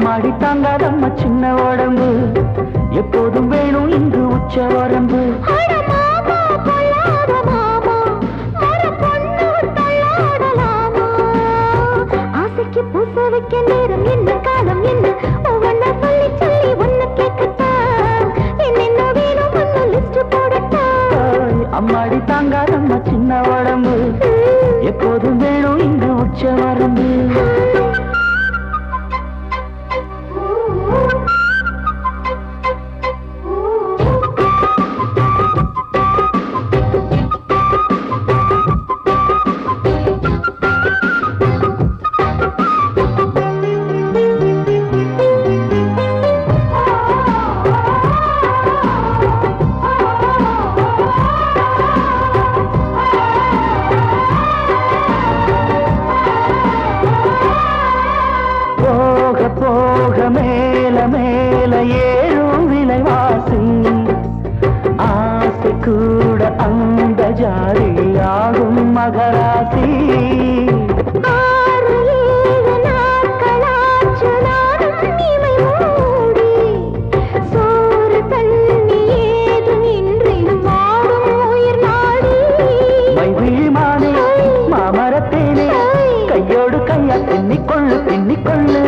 அம்மாடி தாங்காதம்மா சின்ன உடம்பு எப்போதும் வேணும் இங்கு உச்ச வரம்பு ஆசைக்கு பூச வைக்க நேரம் என்ன காலம் என்ன ஒவ்வொன்னா சொல்லி சொல்லி ஒன்னு கேட்கட்டா என்னென்ன வேணும் ஒன்னு லிஸ்ட் போடட்டா அம்மாடி தாங்காதம்மா சின்ன உடம்பு எப்போதும் வேணும் இங்கு உச்ச வரம்பு மேல மேல ஏறும் விலைவாசி ஆசை கூட அந்த ஜாதி ஆகும் மகராசி மாமரத்தேனே கையோடு கையா பின்னிக்கொள்ளு பின்னிக்கொள்ளு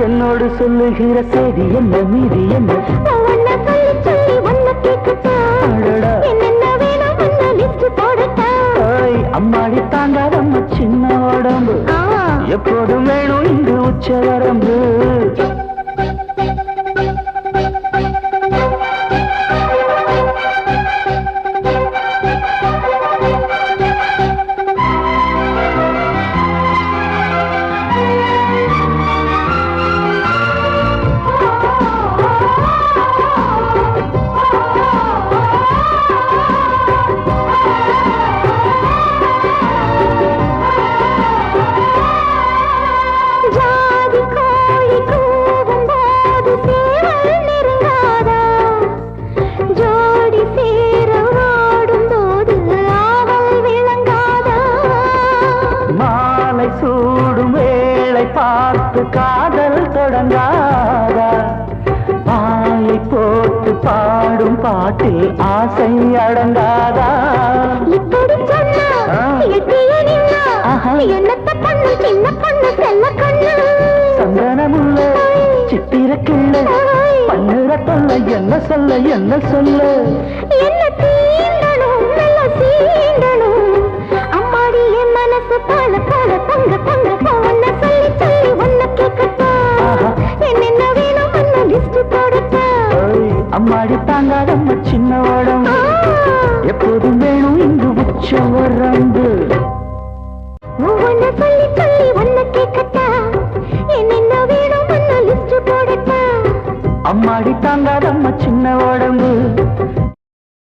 என்னோடு சொல்லுகிற செய்தி என்ன மீதி என்ன அம்மாடி தாங்காதம்மா சின்ன உடம்பு எப்போதும் வேணும் இங்கு உச்ச வரம்பு சூடும் வேளை பார்த்து காதல் தொடங்காதா பாயை போட்டு பாடும் பாட்டில் ஆசை அடங்காதா இப்படி சந்தனமுள்ள சித்திர கிள்ள பண்ணுற தொல்ல என்ன சொல்ல என்ன சொல்ல என்ன தீண்டணும் நல்ல சீண்டணும் அம்மாடி என் மனசு பால பால பொங்க பொங்க ஒன்ன சொல்லி சொல்லி ஒன்ன கேட்கட்டா என்னென்ன வேணும் ஒன்ன லிஸ்ட் போடட்டா அம்மாடி தாங்காதம்மா சின்ன உடம்பு எப்போதும் வேணும் இங்கு உச்ச வரம்பு ஒன்ன சொல்லி சொல்லி ஒன்ன கேட்கட்டா என்னென்ன வேணும் ஒன்ன லிஸ்ட் போடட்டா அம்மாடி தாங்காதம்மா சின்ன உடம்பு